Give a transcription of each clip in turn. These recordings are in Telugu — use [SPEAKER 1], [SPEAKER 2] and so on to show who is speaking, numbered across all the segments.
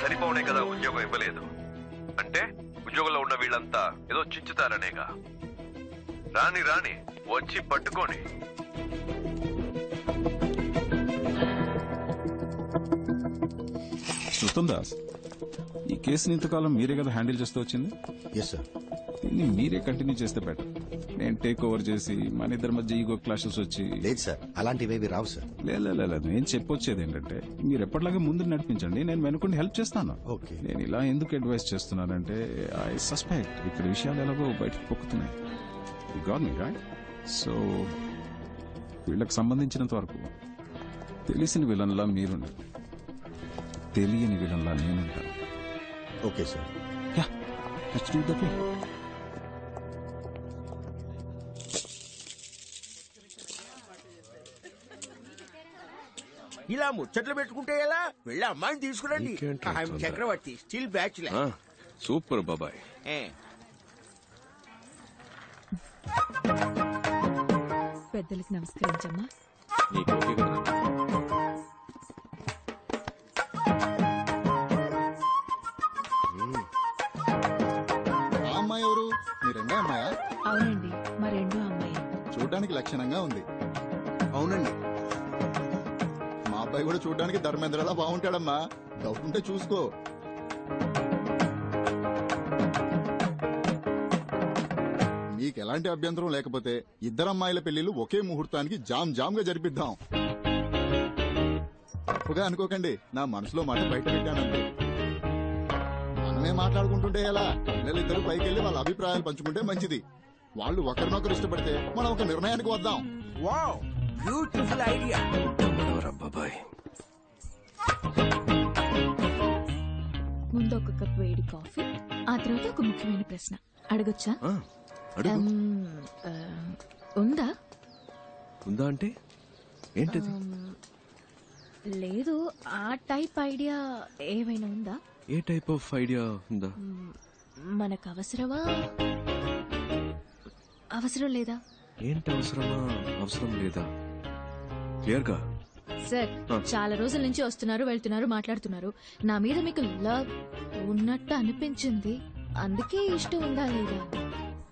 [SPEAKER 1] సరిపోనే కదా ఉద్యోగం ఇవ్వలేదు అంటే ఉద్యోగంలో ఉన్న వీళ్ళంతా ఏదో చించుతారనేగా. రాని రాని వచ్చి పట్టుకోని.
[SPEAKER 2] సుతం దాస్, ఈ కేసుని ఇంతకాలం మీరే కదా హ్యాండిల్ చేస్తూ వచ్చింది.
[SPEAKER 3] Yes sir.
[SPEAKER 2] దీన్ని మీరే కంటిన్యూ చేస్తే బెటర్. నేను టేక్ ఓవర్ చేసి మన ఇద్దరి మధ్య ఈగో క్లాషెస్ వచ్చి.
[SPEAKER 3] లేదు సార్, అలాంటివేవి రావు సార్.
[SPEAKER 2] లేదు, నేను చెప్పొచ్చేది ఏంటంటే మీరు ఎప్పటిలాగే ముందు నడిపించండి, నేను వెనుకుండి హెల్ప్ చేస్తాను.
[SPEAKER 3] ఓకే.
[SPEAKER 2] నేను ఇలా ఎందుకు అడ్వైస్ చేస్తున్నానంటే ఐ సస్పెక్ట్ ఇక్కడ విషయాలు ఎలాగో బయటకు పొక్కుతున్నాయి. Got me right. సో వీళ్ళకి సంబంధించినంత వరకు తెలిసిన విలన్లా మీరుండాలి, తెలియని విలన్లా నేనుంటాను.
[SPEAKER 3] Okay sir.
[SPEAKER 2] Yeah, let's do that way.
[SPEAKER 4] ఇలా ముచ్చట్లు పెట్టుకుంటే ఎలా? వెళ్ళి అమ్మాయిని తీసుకురండి. చక్రవర్తి స్టిల్ బ్యాచులర్.
[SPEAKER 1] సూపర్ బాబాయ్.
[SPEAKER 5] పెద్దలకు నమస్కరించమ్మా.
[SPEAKER 6] అమ్మాయి ఎవరు? మీ రెండో అమ్మాయా?
[SPEAKER 5] అవునండి, మా రెండో అమ్మాయి.
[SPEAKER 6] చూడడానికి లక్షణంగా ఉంది.
[SPEAKER 4] అవునండి,
[SPEAKER 6] మా అబ్బాయి కూడా చూడడానికి ధర్మేంద్రలా బాగుంటాడమ్మా. డౌట్ ఉంటే చూసుకో. మీకు ఎలాంటి అభ్యంతరం లేకపోతే ఇద్దరు అమ్మాయిల పెళ్లిళ్ళు ఒకే ముహూర్తానికి జామ్ జామ్ గా జరిపిద్దాం. తప్పుగా అనుకోకండి, నా మనసులో మాట బయట పెట్టానండి. మనమే మాట్లాడుకుంటుంటే ఎలా? పిల్లలిద్దరూ పైకి వెళ్లి వాళ్ళ అభిప్రాయాలు పంచుకుంటే మంచిది. వాళ్ళు ఒకరినొకరు ఇష్టపడితే మనం ఒక నిర్ణయానికి వద్దాం.
[SPEAKER 4] Wow, beautiful idea.
[SPEAKER 1] బాబాయ్,
[SPEAKER 5] ముందు ఒక కప్ వేడి కాఫీ, ఆ తర్వాత ఒక ముఖ్యమైన ప్రశ్న అడగొచ్చా? ఉందా?
[SPEAKER 1] ఉందా అంటే ఏంటిది?
[SPEAKER 5] లేదు, ఆ టైప్ ఐడియా ఏమైనా ఉందా?
[SPEAKER 1] ఏ టైప్ ఆఫ్ ఐడియా ఉందా?
[SPEAKER 5] మనకు అవసరమా, అవసరం లేదా?
[SPEAKER 1] ఏంటి అవసరమా, అవసరం లేదా? క్లియర్ గా.
[SPEAKER 5] సార్, చాలా రోజుల నుంచి వస్తున్నారు, వెళ్తున్నారు, మాట్లాడుతున్నారు. నా మీద మీకు లవ్ ఉన్నట్టు అనిపించింది, అందుకే ఇష్టం ఉందా లేదా?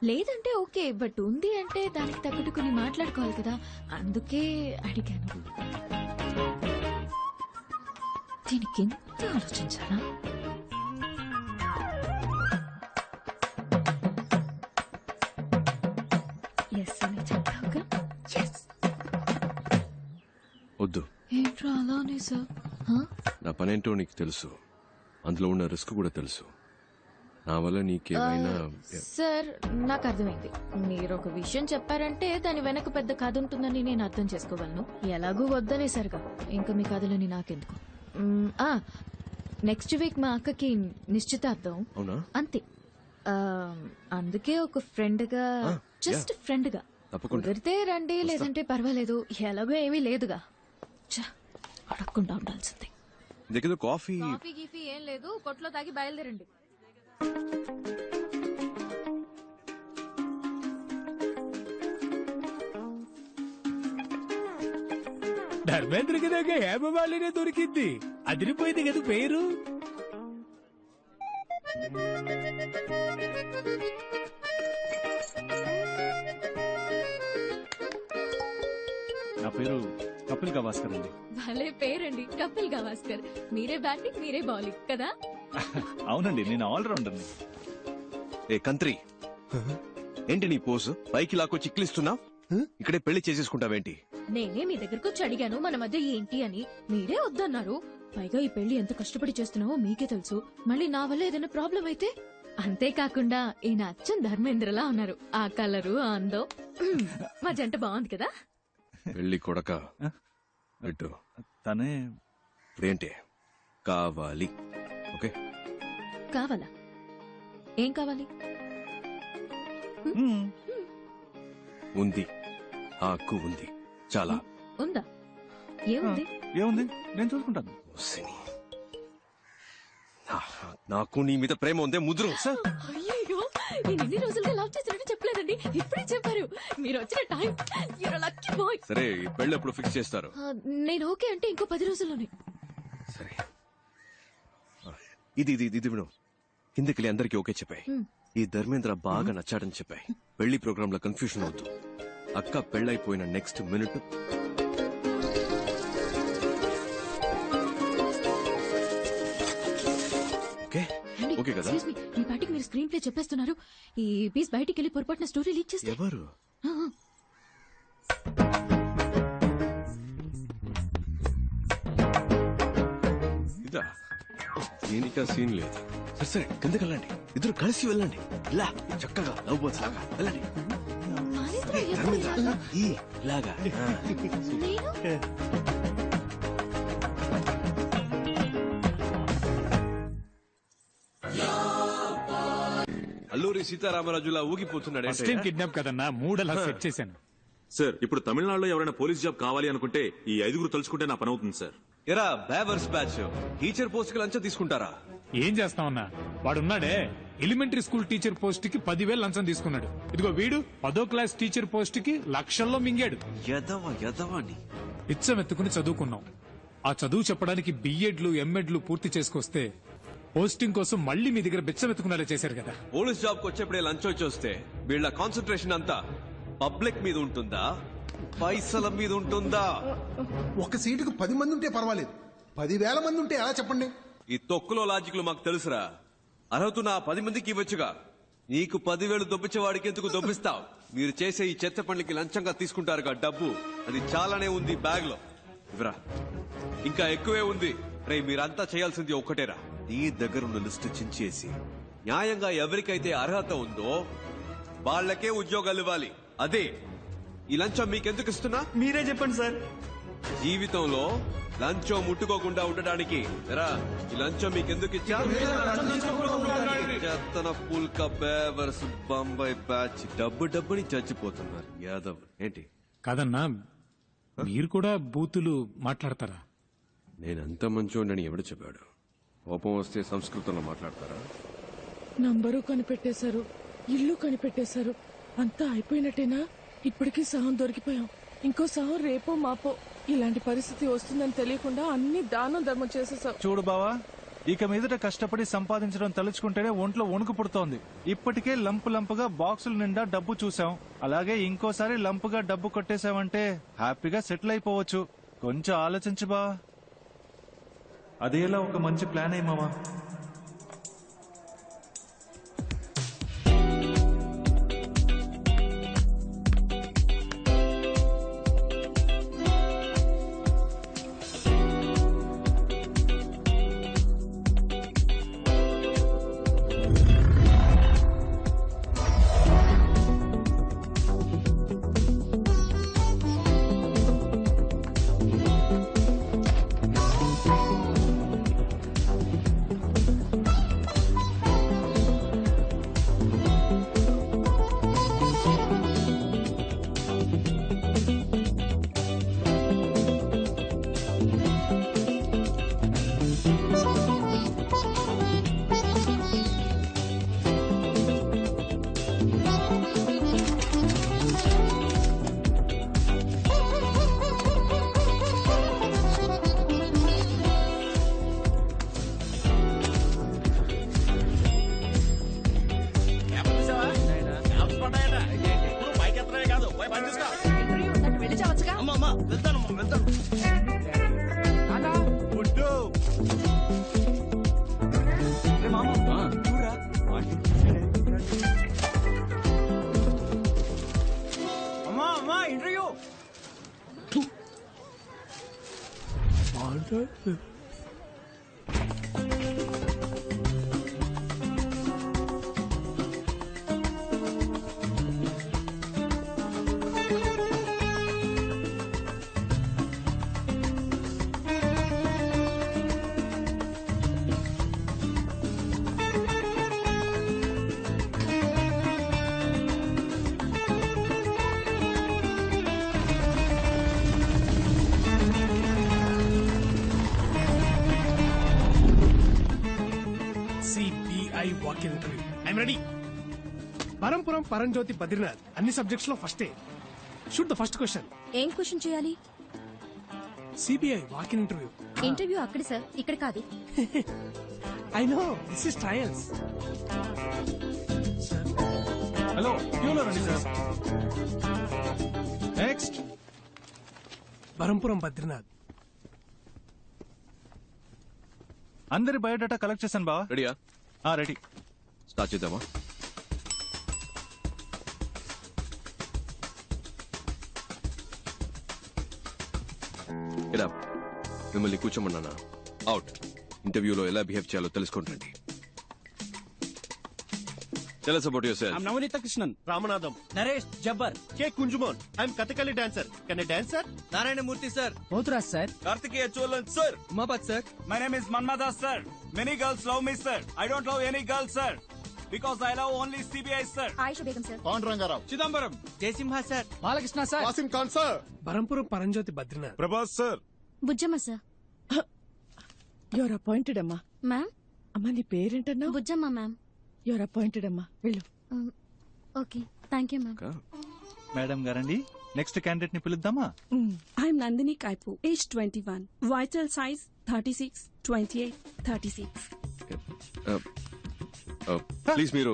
[SPEAKER 5] లేదంటే ఓకే, బట్ ఉంది అంటే దానికి తగ్గట్టు కొన్ని మాట్లాడుకోవాలి కదా, అందుకే అడిగాను. దీనికి ఎంత ఆలోచించాలా? ఎస్ అని చెప్తావుగా?
[SPEAKER 1] వద్దు.
[SPEAKER 5] ఏంట్రా అలానే సార్?
[SPEAKER 1] నా పనేంటో నీకు తెలుసు, అందులో ఉన్న రిస్క్ కూడా తెలుసు. నా వల్ల నీకేమైనా.
[SPEAKER 5] సార్, నాకు అర్థమైంది. మీరు ఒక విషయం చెప్పారంటే దాని వెనక పెద్ద కథ ఉంటుందని నేను అర్థం చేసుకోగలను. ఎలాగూ వద్దనేసరిగా ఇంకా మీ కథలని నాకెందుకు. నెక్స్ట్ వీక్ మా అక్కకి నిశ్చితార్థం.
[SPEAKER 1] అవునా?
[SPEAKER 5] అంతే. అందుకే ఒక ఫ్రెండ్ గా, జస్ట్ ఫ్రెండ్ గా కుదిరితే రండి, లేదంటే పర్వాలేదు, ఎలాగో ఏమీ లేదుగా. అడగకుండా ఉండాల్సిందే.
[SPEAKER 1] కాఫీ
[SPEAKER 5] గీఫీ ఏం లేదు, కొట్లో తాగి బయలుదేరండి.
[SPEAKER 7] ధర్మేంద్రకి దగ్గర హేమమాలినే దొరికింది, అదిరిపోయింది కదా పేరు.
[SPEAKER 8] నా పేరు కపిల్ గవాస్కర్ అండి.
[SPEAKER 5] భలే పేరండి, కపిల్ గవాస్కర్. మీరే బ్యాటింగ్, మీరే బౌలింగ్ కదా?
[SPEAKER 8] అవునండి, నేను ఆల్రౌండర్ని.
[SPEAKER 1] ఏ కంత్రి, ఏంటి నీ పోసు? పైకి లాక్కొచ్చి చిక్లిస్తున్నావు. ఇక్కడే పెళ్లి చేసేసుకుంటావేంటి?
[SPEAKER 5] నేనే మీ దగ్గరకు వచ్చి అడిగాను మన మధ్య ఏంటి అని, మీరే వద్దన్నారు. పైగా ఈ పెళ్లి ఎంత కష్టపడి చేస్తున్నావో మీకే తెలుసు. మళ్ళీ నా వల్ల ఏదైనా ప్రాబ్లం అయితే అంతేకాకుండా ఈయన అచ్చం ధర్మేంద్రలా ఉన్నారు. ఆ కలరు ఆ అందం మా జంట బాగుంది కదా.
[SPEAKER 1] వెళ్ళి కొడక పెట్టు.
[SPEAKER 8] తనే
[SPEAKER 1] ఇప్పుడేంటి కావాలి? ఓకే,
[SPEAKER 5] కావాలా? ఏం కావాలి?
[SPEAKER 8] మ్మ్.
[SPEAKER 1] ఉంది, ఆ హక్కు ఉంది. చాలా
[SPEAKER 5] ఉందా? ఏముంది?
[SPEAKER 8] ఏముంది, నేను చూసుకుంటాను.
[SPEAKER 1] సిని. నాకు నీ మీద ప్రేమ ఉందే ముదురు. సార్
[SPEAKER 5] అయ్యో, నేను ఎన్ని రోజులుగా లవ్ చేసినట్టు చెప్పలేదండి, ఇప్పుడే చెప్పారు. మీరు వచ్చిన టైం లక్కీ బాయ్.
[SPEAKER 1] సరే, ఈ పెళ్ళి ఎప్పుడు ఫిక్స్ చేస్తారు?
[SPEAKER 5] నేను ఓకే అంటే ఇంకో 10 రోజుల్లోనే.
[SPEAKER 1] సరే, ఇది ఇది ఇది విను. కిందకి అందరికి ఓకే చెప్పాయి. ఈ ధర్మేంద్ర బాగా నచ్చాడని చెప్పాయి. పెళ్లి ప్రోగ్రామ్ లో కన్ఫ్యూషన్ అవుతూ అక్క పెళ్ళైపోయిన నెక్స్ట్ మినిట్ ఓకే
[SPEAKER 5] ఏమండి?
[SPEAKER 1] ఓకే కదా?
[SPEAKER 5] Excuse me, మీ పాటికి మీరు స్క్రీన్ ప్లే చెప్పేస్తున్నారు. ఈ పీస్ బయటికి వెళ్ళి పొరపాటున స్టోరీ లీక్ చేస్తే
[SPEAKER 1] ఎవరు?
[SPEAKER 5] ఆ, ఆ.
[SPEAKER 1] ఇదా? దీనికా సీన్ లేదు. సరే సరే, కిందకి వెళ్ళండి. ఇద్దరు కలిసి వెళ్ళండి. ఇలా చక్కగా లవ్ బర్డ్స్ లాగా వెళ్ళండి.
[SPEAKER 5] మానేంద్ర ఎప్పుడు
[SPEAKER 1] ధర్మేంద్ర,
[SPEAKER 5] ఇలా?
[SPEAKER 1] ఈ లాగా.
[SPEAKER 5] నేను
[SPEAKER 1] అల్లూరి సీతారామరాజులా ఊగిపోతున్నాడు.
[SPEAKER 7] ఫస్ట్ కిడ్నాప్ కదన్నా, మూడలా సెట్ చేశాను.
[SPEAKER 9] సార్ ఇప్పుడు తమిళనాడులో ఎవరైనా పోలీస్ జాబ్ కావాలి అనుకుంటే ఈ 5 తలుచుకుంటే నా పని అవుతుంది సార్.
[SPEAKER 1] ఎరా బేవర్స్ బ్యాచ్, టీచర్ పోస్ట్ కి లంచం తీసుకుంటారా?
[SPEAKER 7] ఏం చేస్తామన్నా, వాడున్నాడే ఎలిమెంటరీ స్కూల్ టీచర్ పోస్ట్ కి 10,000 లంచం తీసుకున్నాడు. ఇదిగో వీడు 10వ క్లాస్ టీచర్ పోస్ట్ కి లక్షల్లో మింగాడు.
[SPEAKER 1] యదవాని
[SPEAKER 7] పిచ్చం ఎత్తుకుని చదువుకున్నాం. ఆ చదువు చెప్పడానికి బిఎడ్లు ఎంఎడ్లు పూర్తి చేసుకొస్తే పోస్టింగ్ కోసం మళ్ళీ మీ దగ్గర బిచ్చం ఎత్తుకునేలా చేశారు కదా.
[SPEAKER 1] పోలీస్ జాబ్ కు వచ్చేప్పుడే లంచం వచ్చి వస్తే వీళ్ళ కాన్సన్ట్రేషన్ అంతా పబ్లిక్ మీద ఉంటుందా, పైసల మీద ఉంటుందా?
[SPEAKER 10] ఒక సీటుకు 10 మంది ఉంటే పర్వాలేదు, 10,000 మంది ఉంటే ఎలా చెప్పండి?
[SPEAKER 1] ఈ తొక్కులో లాజిక్లు మాకు తెలుసురా. అర్హత నా 10 మందికి ఇవ్వచ్చుగా. నీకు 10,000 దొబ్బించేవాడికి ఎందుకు దొబ్బిస్తావు? మీరు చేసే ఈ చెత్త పనులకి లంచంగా తీసుకుంటారుగా డబ్బు, అది చాలానే ఉంది బ్యాగ్ లో. ఇవరా, ఇంకా ఎక్కువే ఉంది. రే, మీరంతా చేయాల్సింది ఒక్కటేరా. నీ దగ్గరున్న లిస్టు చించేసి న్యాయంగా ఎవరికైతే అర్హత ఉందో వాళ్ళకే ఉద్యోగాలు ఇవ్వాలి. అదే ఈ లంచం మీకెందుకు ఇస్తున్నా?
[SPEAKER 8] మీరే చెప్పండి సార్.
[SPEAKER 1] జీవితంలో లంచం ముట్టుకోకుండా ఉండడానికి ఎరా ఈ లంచం మీకెందుకు ఇచ్చా? చెత్తన పుల్క బేవర్స్ బొంబాయి బ్యాచ్ డబ్బుని చచ్చిపోతున్నారు యాదవ్. ఏంటి
[SPEAKER 7] కాదన్నా, మీరు కూడా బూతులు మాట్లాడతారా?
[SPEAKER 1] నేనంత మంచోండని ఎవడు చెప్పాడు? కోపం వస్తే సంస్కృతంలో మాట్లాడతారా?
[SPEAKER 11] నంబరు కనిపెట్టేశారు, ఇల్లు కనిపెట్టేశారు, అంతా అయిపోయినట్టేనా? ఇప్పటికీ సహం దొరికిపోయాం. ఇంకో సహం రేపో మాపో ఇలాంటి పరిస్థితి వస్తుందని తెలియకుండా అన్ని దానం ధర్మం చేసేసావు.
[SPEAKER 8] చూడు బావా, ఇక మీదట కష్టపడి సంపాదించడం తలుచుకుంటేనే ఒంట్లో వణుకు పుడుతోంది. ఇప్పటికే లంపుగా బాక్సుల నిండా డబ్బు చూసాం. అలాగే ఇంకోసారి లంపుగా డబ్బు కొట్టేశావంటే హ్యాపీగా సెటిల్ అయిపోవచ్చు. కొంచెం ఆలోచించు బా. అదేలా ఒక మంచి ప్లాన్ అయ్యమావా.
[SPEAKER 12] Walk in interview I'm ready. Parampuram Paramjyothi Badrinath అన్ని సబ్జెక్ట్స్ లో ఫస్టే. Shoot the first question.
[SPEAKER 5] ఏం క్వశ్చన్ చేయాలి?
[SPEAKER 12] CBI walk in interview.
[SPEAKER 5] Interview అక్కడ సార్, ఇక్కడ కాదు.
[SPEAKER 12] I know this is trials.
[SPEAKER 8] Hello ప్యూలో రండి సార్. నెక్స్ట్.
[SPEAKER 12] పరంపురం బద్రీనాథ్.
[SPEAKER 8] అందరి బయోడేటా కలెక్ట్ చేశాను బావా.
[SPEAKER 1] రెడీయా?
[SPEAKER 8] రెడీ.
[SPEAKER 1] స్టార్ట్ చేద్దామా? ఇలా మిమ్మల్ని కూర్చోమన్నానా? అవుట్. ఇంటర్వ్యూలో ఎలా బిహేవ్ చేయాలో తెలుసుకుంటండి. Tell us about yourself.
[SPEAKER 13] I'm Navanita Krishnan. Ramanadam. Naresh Jabbar. K. Kunjumon. I'm Kathakali dancer. Can I dance, sir?
[SPEAKER 14] Narayana Murthy, sir.
[SPEAKER 13] Mothras, sir.
[SPEAKER 14] Kartikeya Cholan, sir.
[SPEAKER 13] Umapat, sir.
[SPEAKER 14] My name is Manmada, sir. Many girls love me, sir. I don't love any girl, sir. Because I love only CBI, sir.
[SPEAKER 5] Aisha Begum, sir.
[SPEAKER 6] Pawan Rangarao.
[SPEAKER 14] Chidambaram.
[SPEAKER 13] Jaisimha, sir. Balakrishna, sir.
[SPEAKER 6] Wasim Khan, sir.
[SPEAKER 12] Parampuram Paramjyothi Badrinath.
[SPEAKER 9] Prabhas sir.
[SPEAKER 5] Bujjamma sir.
[SPEAKER 11] Your appointed అమ్మా.
[SPEAKER 5] మ్యామ్?
[SPEAKER 11] అమ్మా నీ పేరేంటన్నా?
[SPEAKER 5] బుజ్జమ్మ మ్యామ్.
[SPEAKER 11] యువర్ అపాయింటెడ్ అమ్మా, వెళ్ళు.
[SPEAKER 5] Okay, thank you ma'am.
[SPEAKER 8] Madam గారండి, నెక్స్ట్ క్యాండిడేట్ ని పిలుద్దామా?
[SPEAKER 15] I'm Nandini Kaipu, age 21, vital size 36, 28, 36.
[SPEAKER 1] Please మీరు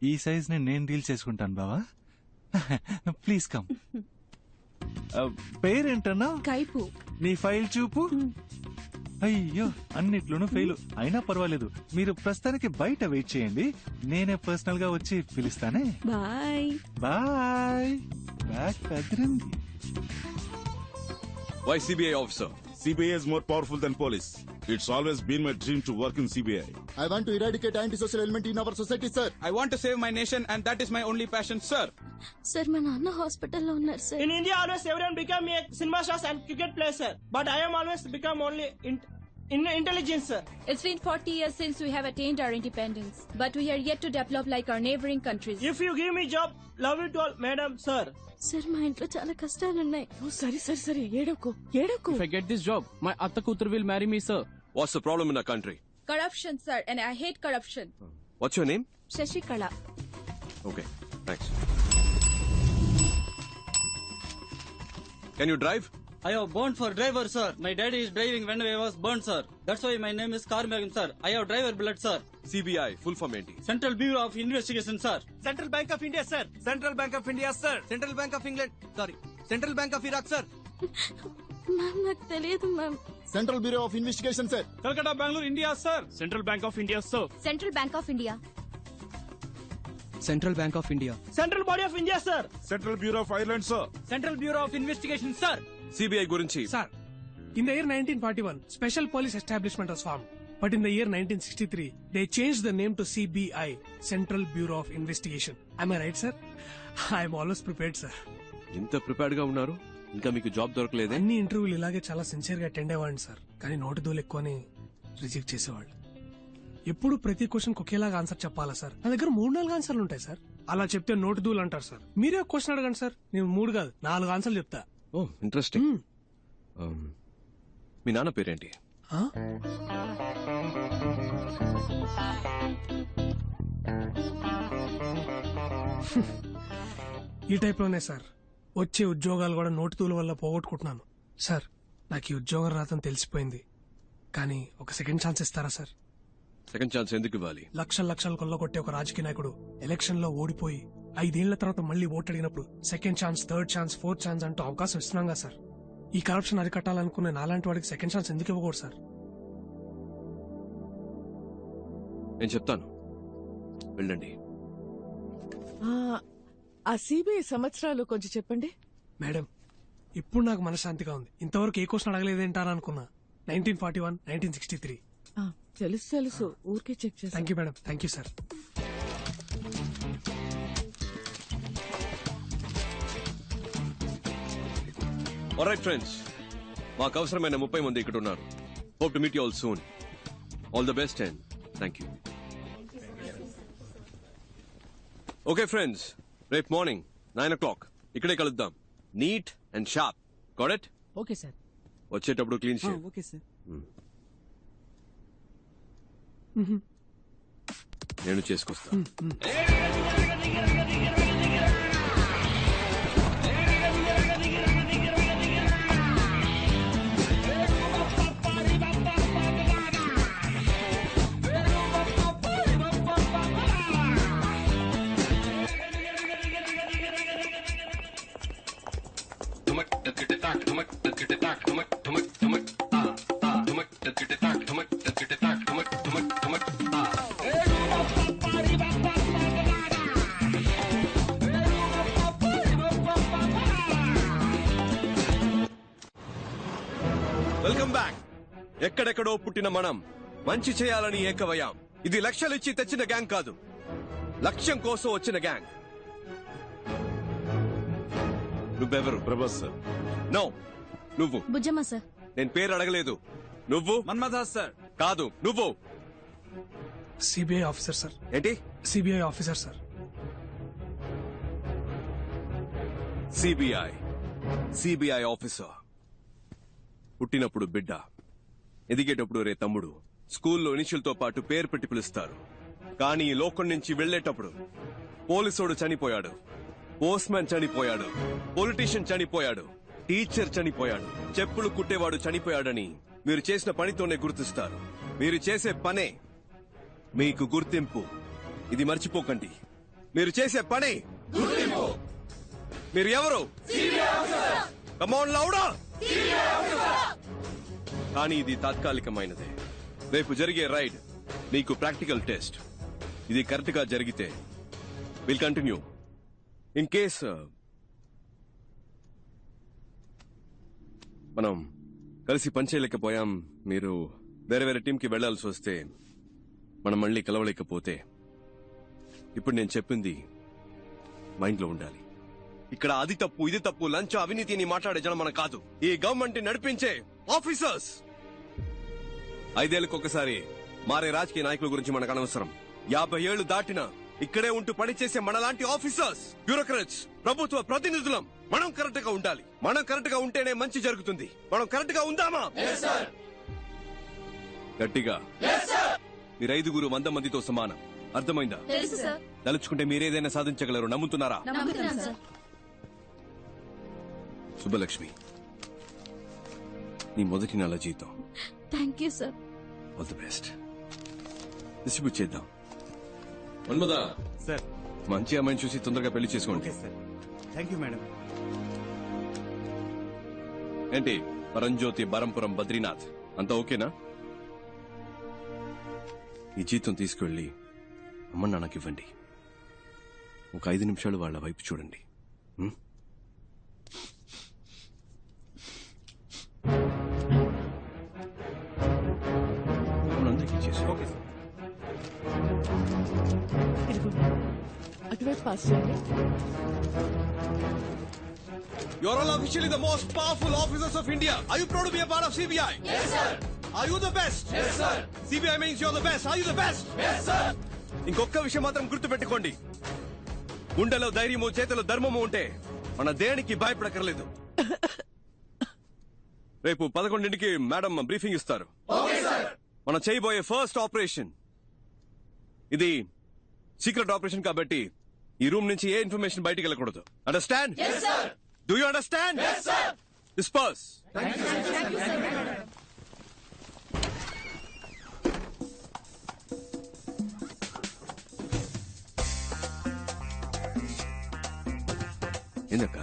[SPEAKER 8] ఈ సైజ్ నేను డీల్ చేసుకుంటాను బావా. Please come. పేరేంటన్నా?
[SPEAKER 15] Kaipu.
[SPEAKER 8] నీ ఫైల్ చూపు. అయ్యో, అన్నిట్లోనూ ఫెయిల్. అయినా పర్వాలేదు, మీరు ప్రస్తుతానికి బయట వెయిట్ చేయండి, నేనే పర్సనల్ గా వచ్చి పిలుస్తానే.
[SPEAKER 15] Bye.
[SPEAKER 8] బాయ్. బ్యాక్ కదిరింది.
[SPEAKER 1] Why CBI officer?
[SPEAKER 9] CBI is more powerful than police. It's always been my dream to work in CBI.
[SPEAKER 6] I want to eradicate antisocial element in our society, sir.
[SPEAKER 14] I want to save my nation and that is my only passion, sir.
[SPEAKER 5] Sir మా నాన్న హాస్పిటల్లో ఉన్నారు sir.
[SPEAKER 13] In India, always everyone become a cinema stars and cricket player, sir. But I am always become only in intelligence, sir.
[SPEAKER 16] It's been 40 years since we have attained our independence, but we are yet to develop like our neighboring countries.
[SPEAKER 13] If you give me job, love you to all, madam, sir.
[SPEAKER 5] Sir మా ఇంట్లో చాలా కష్టాలున్నాయి.
[SPEAKER 11] సరే ఏడవకు.
[SPEAKER 13] If I get this job, my atta kutur will marry me, sir.
[SPEAKER 1] What's the problem in our country?
[SPEAKER 16] Corruption, sir, and I hate corruption.
[SPEAKER 1] What's your name?
[SPEAKER 16] Shashikala.
[SPEAKER 1] Okay, thanks. Can you drive?
[SPEAKER 13] I have born for driver, sir. My daddy is driving when I was born, sir. That's why my name is Karmagam, sir. I have driver blood, sir.
[SPEAKER 1] CBI, full form ఏంటి?
[SPEAKER 13] Central Bureau of Investigation, sir.
[SPEAKER 14] Central Bank of India, sir. Central Bank of India, sir. Central Bank of England. Sorry. Central Bank of Iraq, sir.
[SPEAKER 5] Ma'am నాకు తెలియదు ma'am.
[SPEAKER 6] Central Bureau of Investigation, sir.
[SPEAKER 14] Calcutta, Bangalore, India, sir. Central Bank of India, sir.
[SPEAKER 16] Central Bank of India.
[SPEAKER 13] Central Bank of India. Central Body of India, sir.
[SPEAKER 9] Central Bureau of Ireland, sir.
[SPEAKER 13] Central Bureau of Investigation, sir.
[SPEAKER 1] CBI గురించి.
[SPEAKER 12] Sir, in the year 1941, special police establishment was formed. But in the year 1963, they changed the name to CBI, Central Bureau of Investigation. Am I right, sir? I am always prepared, sir.
[SPEAKER 1] ఇంత ప్రిపేర్డ్ గా ఉన్నారు, ఇంకా మీకు జాబ్ దొరకలేదే?
[SPEAKER 12] అన్ని ఇంటర్వ్యూలు ఇలాగే చాలా సిన్సియర్ గా అటెండ్ అయ్యేవాడిని సార్, కానీ నోటి దూలు ఎక్కువని రిజెక్ట్ చేసేవాళ్ళు. ఎప్పుడు ప్రతి క్వశ్చన్ ఒకేలాగా ఆన్సర్ చెప్పాలా సార్? నా దగ్గర 3-4 ఆన్సర్లు ఉంటాయి సార్. అలా చెప్తే నోటి దూలు అంటారు సార్. మీరే క్వశ్చన్ అడగండి సార్, నేను 3 కాదు 4 ఆన్సర్లు చెప్తా.
[SPEAKER 1] ఓ ఇంట్రెస్టింగ్. మీ నాన్న పేరేంటి?
[SPEAKER 12] ఈ టైప్ లోనే సార్ వచ్చే ఉద్యోగాలు కూడా నోటితూల వల్ల పోగొట్టుకుంటున్నాను సార్. నాకు ఈ ఉద్యోగం రాదని తెలిసిపోయింది, కానీ ఒక సెకండ్ ఛాన్స్ ఇస్తారా సార్?
[SPEAKER 1] సెకండ్ ఛాన్స్ ఎందుకు ఇవ్వాలి?
[SPEAKER 12] లక్షలు కొల్లగొట్టే ఒక రాజకీయ నాయకుడు ఎలక్షన్ లో ఓడిపోయి 5 ఏళ్ల తర్వాత మళ్ళీ ఓటు అడిగినప్పుడు second chance, third chance, fourth chance అంటూ అవకాశం ఇస్తున్నాగా సార్. ఈ కరప్షన్ అరికట్టాలనుకునే నాలాంటి వాడికి సెకండ్ ఛాన్స్ ఎందుకు ఇవ్వకూడదు సార్?
[SPEAKER 1] నేను చెప్తాను, వెళ్ళండి.
[SPEAKER 11] ఆ సిబిఐ సంవత్సరాలు కొంచెం చెప్పండి.
[SPEAKER 12] మేడం, ఇప్పుడు నాకు మనశ్శాంతిగా ఉంది. ఇంతవరకు ఏ క్వశ్చన్ అడగలేదేంటారా అనుకున్నా. 1941, 1963.
[SPEAKER 11] తెలుసు, ఊరికే చెక్ చేసి.
[SPEAKER 12] Thank you madam, thank you sir.
[SPEAKER 1] Alright friends, మాకు అవసరమైన 30 మంది ఇక్కడ ఉన్నారు. Hope to meet you all soon. All the best and thank you. Okay friends, రేపు మార్నింగ్ 9 o'clock ఇక్కడే కలుద్దాం. Neat and sharp. Got it?
[SPEAKER 13] Okay sir.
[SPEAKER 1] వచ్చేటప్పుడు క్లీన్ షేవ్.
[SPEAKER 13] Okay sir.
[SPEAKER 1] నేను చేసుకొస్తా. Welcome back. ఎక్కడెక్కడో పుట్టిన మనం మంచి చేయాలని ఏకవయ్యాం. ఇది లక్షలిచ్చి తెచ్చిన గ్యాంగ్ కాదు, లక్ష్యం కోసం వచ్చిన గ్యాంగ్. నువ్వెవరు?
[SPEAKER 9] ప్రభాస్ సార్.
[SPEAKER 1] నో, నువ్వు.
[SPEAKER 5] బుజ్జమ్మ సార్.
[SPEAKER 1] నేను పేరు అడగలేదు. నువ్వు?
[SPEAKER 14] మన్మథాస్ సార్.
[SPEAKER 1] కాదు, నువ్వు.
[SPEAKER 12] CBI officer sir.
[SPEAKER 1] ఏంటి?
[SPEAKER 12] CBI officer sir.
[SPEAKER 1] CBI officer. పుట్టినప్పుడు బిడ్డ, ఎదిగేటప్పుడు రే తమ్ముడు, స్కూల్లో ఇనిషియల్తో పాటు పేరు పెట్టి పిలుస్తారు. కానీ ఈ లోకం నుంచి వెళ్లేటప్పుడు పోలీసోడు చనిపోయాడు, పోస్ట్ మ్యాన్ చనిపోయాడు, పొలిటీషియన్ చనిపోయాడు, టీచర్ చనిపోయాడు, చెప్పులు కుట్టేవాడు చనిపోయాడని మీరు చేసిన పనితోనే గుర్తిస్తారు. మీరు చేసే పనే మీకు గుర్తింపు. ఇది మర్చిపోకండి. మీరు చేసే పనే గుర్తింపు. మీరు ఎవరు? కమ్ ఆన్ లౌడా. కానీ ఇది తాత్కాలికమైనదే. రేపు జరిగే రైడ్ మీకు ప్రాక్టికల్ టెస్ట్. ఇది కరెక్ట్ గా జరిగితే విల్ కంటిన్యూ. ఇన్ కేస్ మనం కలిసి పనిచేయలేకపోయాం, మీరు వేరే వేరే టీంకి వెళ్లాల్సి వస్తే, మనం మళ్ళీ కలవలేకపోతే, ఇప్పుడు నేను చెప్పింది మైండ్ లో ఉండాలి. ఇక్కడ అది తప్పు, ఇది తప్పు, లంచ్, అవినీతి అని మాట్లాడే జనం మనం కాదు. ఈ గవర్నమెంట్ నడిపించే ఆఫీసర్స్. 5 ఏళ్లకు ఒకసారి మారే రాజకీయ నాయకుల గురించి మనకు అనవసరం. 50 ఏళ్లు దాటినా ఇక్కడే ఉంటూ పనిచేసే మనలాంటి ఆఫీసర్స్, బ్యూరోక్రాట్స్, ప్రభుత్వ ప్రతినిధులం మనం కరెక్ట్ గా ఉండాలి. మనం కరెక్ట్ గా ఉంటేనే మంచి జరుగుతుంది. మనం కరెక్ట్ గా ఉందామా? గట్టిగా. మీరు 5 100 మందితో సమానం. అర్థమైందా? తలుచుకుంటే మీరేదైనా సాధించగలరు. నమ్ముతున్నారా? శుభలక్ష్మి, నీ మొదటి నెల జీతం.
[SPEAKER 5] Thank you sir.
[SPEAKER 1] All the best. Distribute చేద్దాం. మన్మదా
[SPEAKER 14] సార్,
[SPEAKER 1] మంచి అమ్మాయిని చూసి తొందరగా పెళ్లి చేసుకోండి.
[SPEAKER 14] Thank you madam.
[SPEAKER 1] ఏంటి పరంజ్యోతి, బరంపురం, బద్రీనాథ్ అంతా ఓకేనా? ఈ జీతం తీసుకువెళ్ళి అమ్మ నాన్నకి ఇవ్వండి. ఒక 5 నిమిషాలు వాళ్ళ వైపు చూడండి. అందరికీ చేసి. Okay sir.
[SPEAKER 11] అటువైపు పాస్ చేయండి.
[SPEAKER 1] You are all officially the most powerful officers of India. Are you proud to be a part of CBI?
[SPEAKER 17] Yes, sir.
[SPEAKER 1] Are you the best?
[SPEAKER 17] Yes, sir.
[SPEAKER 1] CBI means you're the best. Are you the best?
[SPEAKER 17] Yes, sir.
[SPEAKER 1] ఇంకొక విషయం మాత్రం గుర్తుపెట్టుకోండి. గుండెలో ధైర్యము, చేతిలో ధర్మము ఉంటే మన దేనికి భయపడక్కర్లేదు. రేపు 11ంటికి మేడం బ్రీఫింగ్ ఇస్తారు. మనం చేయబోయే ఫస్ట్ ఆపరేషన్ ఇది సీక్రెట్ ఆపరేషన్ కాబట్టి ఈ రూమ్ నుంచి ఏ ఇన్ఫర్మేషన్ బయటికి వెళ్ళకూడదు. Understand? Do you understand? Disperse. ఎందుక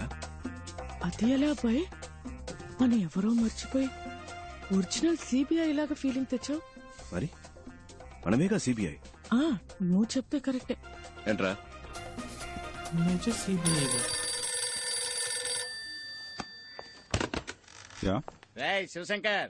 [SPEAKER 11] అది ఎలా అబ్బాయి? మన ఎవరో మర్చిపోయి ఒరిజినల్ సిబిఐ లాగా ఫీలింగ్ తెచ్చావు.
[SPEAKER 1] మరి మనమేగా సిబిఐ.
[SPEAKER 11] నువ్వు చెప్తే కరెక్టే.
[SPEAKER 1] ఏంట్రా?
[SPEAKER 6] శివశంకర్,